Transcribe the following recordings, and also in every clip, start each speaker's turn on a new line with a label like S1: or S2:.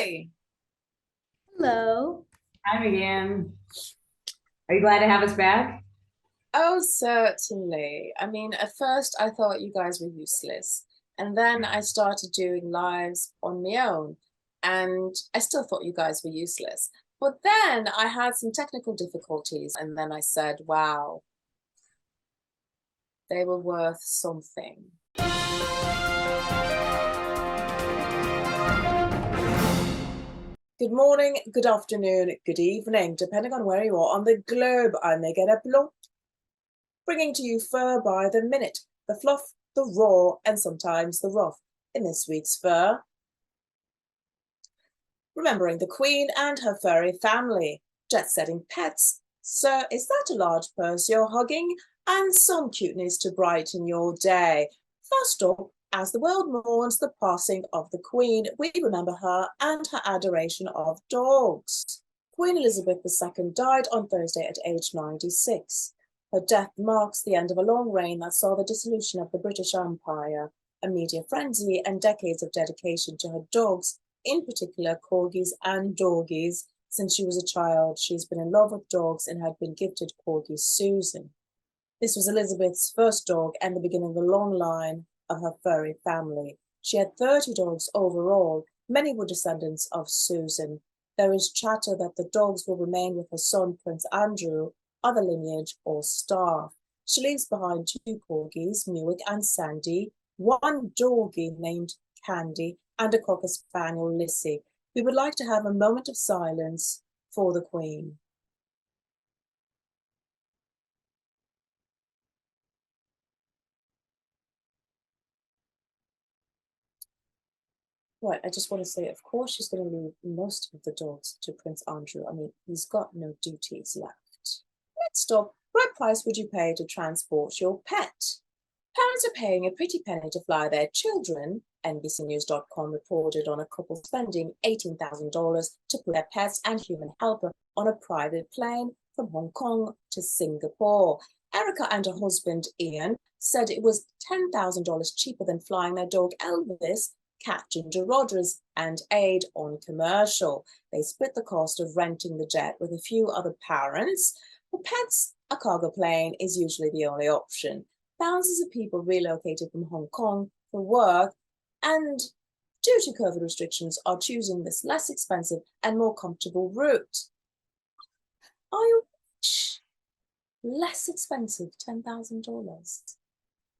S1: Hi.
S2: Hello.
S3: Hi, Meganne. Are you glad to have us back?
S1: Oh, certainly. I mean, at first I thought you guys were useless. And then I started doing lives on my own. And I still thought you guys were useless. But then I had some technical difficulties. And then I said, wow, they were worth something. Good morning, good afternoon, good evening, depending on where you are on the globe. I'm Meganne, bringing to you fur by the minute, the fluff, the raw, and sometimes the rough in this week's fur. Remembering the Queen and her furry family, jet-setting pets. Sir, is that a large purse you're hugging? And some cuteness to brighten your day. First up, as the world mourns the passing of the Queen, we remember her and her adoration of dogs. Queen Elizabeth II died on Thursday at age 96. Her death marks the end of a long reign that saw the dissolution of the British Empire, a media frenzy, and decades of dedication to her dogs, in particular corgis and doggies. Since she was a child, she's been in love with dogs and had been gifted corgi Susan. This was Elizabeth's first dog and the beginning of the long line of her furry family. She had 30 dogs overall. Many were descendants of Susan. There is chatter that the dogs will remain with her son, Prince Andrew, other lineage or staff. She leaves behind 2 corgis, Newick and Sandy, 1 doggie named Candy, and a Cocker Spaniel, Lissy. We would like to have a moment of silence for the Queen. Right, I just want to say, of course, she's going to leave most of the dogs to Prince Andrew. I mean, he's got no duties left. Next up, what price would you pay to transport your pet? Parents are paying a pretty penny to fly their children. NBCnews.com reported on a couple spending $18,000 to put their pets and human helper on a private plane from Hong Kong to Singapore. Erica and her husband, Ian, said it was $10,000 cheaper than flying their dog Elvis, cat Ginger Rogers, and Aid on commercial. They split the cost of renting the jet with a few other parents. For pets, a cargo plane is usually the only option. Thousands of people relocated from Hong Kong for work and, due to COVID restrictions, are choosing this less expensive and more comfortable route. Are you rich? Less expensive, $10,000.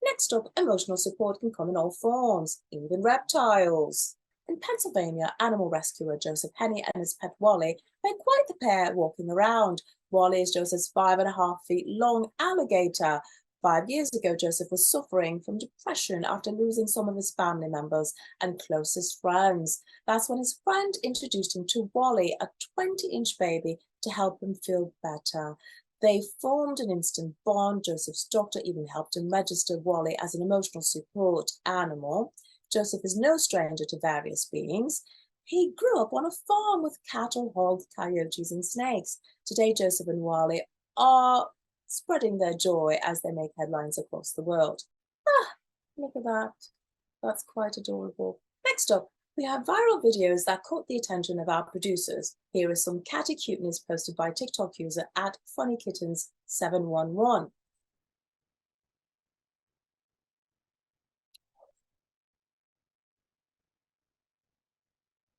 S1: Next up, emotional support can come in all forms, even reptiles. In Pennsylvania, animal rescuer Joseph Henney and his pet Wally made quite the pair walking around. Wally is Joseph's 5.5 feet long alligator. 5 years ago, Joseph was suffering from depression after losing some of his family members and closest friends. That's when his friend introduced him to Wally, a 20-inch baby, to help him feel better. They formed an instant bond. Joseph's doctor even helped him register Wally as an emotional support animal. Joseph is no stranger to various beings. He grew up on a farm with cattle, hogs, coyotes, and snakes. Today, Joseph and Wally are spreading their joy as they make headlines across the world. Ah, look at that. That's quite adorable. Next up, we have viral videos that caught the attention of our producers. Here is some catty cuteness posted by TikTok user at funnykittens711.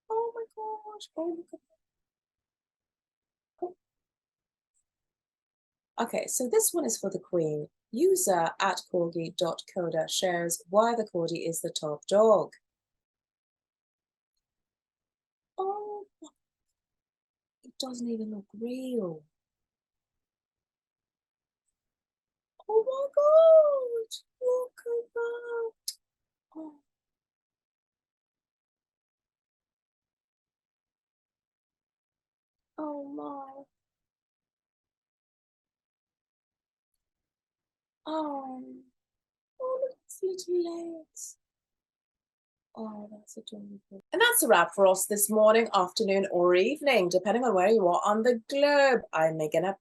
S1: Oh my gosh, oh, look at that. Oh. Okay, so this one is for the Queen. User at corgi.coda shares why the corgi is the top dog. Oh, it doesn't even look real. Oh my god, look at that. Oh. Oh my. Oh. Oh, look at his little legs. Oh, that's adorable. And that's a wrap for us this morning, afternoon, or evening, depending on where you are on the globe. I'm Meganne.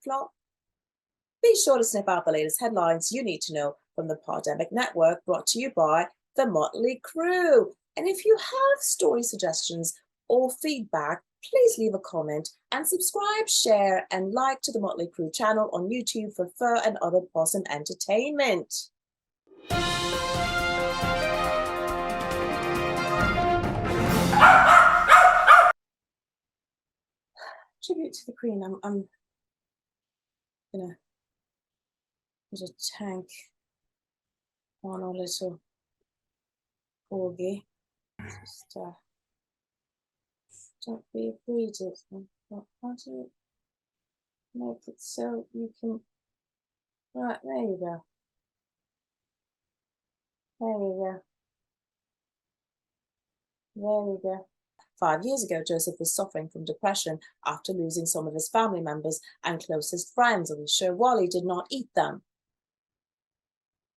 S1: Be sure to snip out the latest headlines you need to know from the Pandemic Network, brought to you by the Muttly crew. And if you have story suggestions or feedback, please leave a comment and subscribe, share, and like to the Muttly Crew channel on YouTube for fur and other possum entertainment. Tribute to the Queen. I'm gonna put a tank on our little Corgi. Just don't be afraid of them. But how do you make it so you can? Right, there you go. There you go. There you go. 5 years ago, Joseph was suffering from depression after losing some of his family members and closest friends, and we sure Wally did not eat them.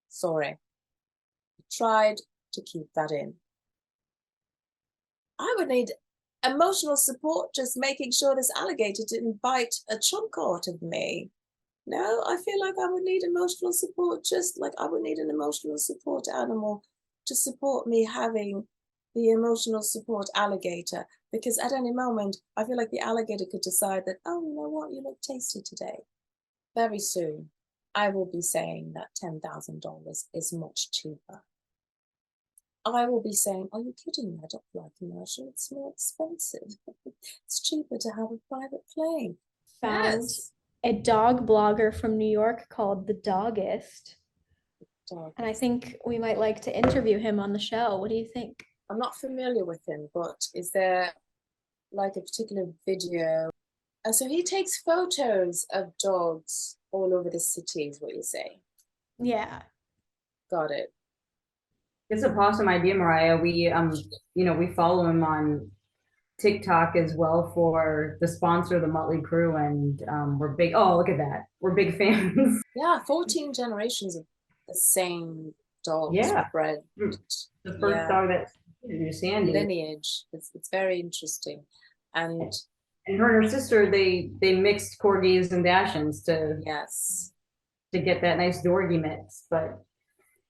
S1: Sorry. He tried to keep that in. I would need emotional support just making sure this alligator didn't bite a chunk out of me. No, I feel like I would need emotional support, just like I would need an emotional support animal to support me having the emotional support alligator, because at any moment, I feel like the alligator could decide that, oh, you know what, you look tasty today. Very soon, I will be saying that $10,000 is much cheaper. I will be saying, are you kidding me? I don't like commercial, it's more expensive. It's cheaper to have a private plane.
S2: Found
S1: Yes.
S2: a dog blogger from New York called The Doggist.
S1: Dog.
S2: And I think we might like to interview him on the show. What do you think?
S1: I'm not familiar with him, but is there like a particular video? So he takes photos of dogs all over the city, is what you say?
S2: Yeah.
S1: Got it.
S3: It's a awesome idea, Mariah. We we follow him on TikTok as well for the sponsor, the Muttly Crew, and we're big. Oh, look at that! We're big fans.
S1: Yeah, 14 generations of the same dogs
S3: Yeah.
S1: bred.
S3: The first dog that Sandy.
S1: Lineage. It's very interesting, and
S3: her and her sister they mixed corgis and dachshunds to
S1: yes,
S3: get that nice Dorgy mix, but.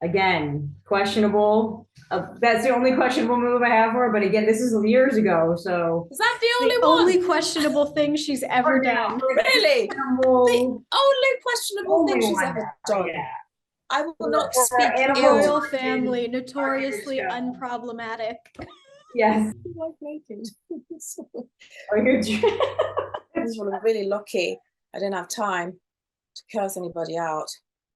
S3: Again, questionable. That's the only questionable move I have for her. But again, this is years ago, so
S1: is that the only
S2: The
S1: one?
S2: only questionable thing she's ever done.
S1: Really? The only questionable thing she's ever done.
S3: Yeah.
S1: I will not speak
S2: The
S1: ill.
S2: royal family, notoriously unproblematic.
S3: Yes.
S1: Like naked.
S3: Are you?
S1: I was really lucky. I didn't have time to curse anybody out.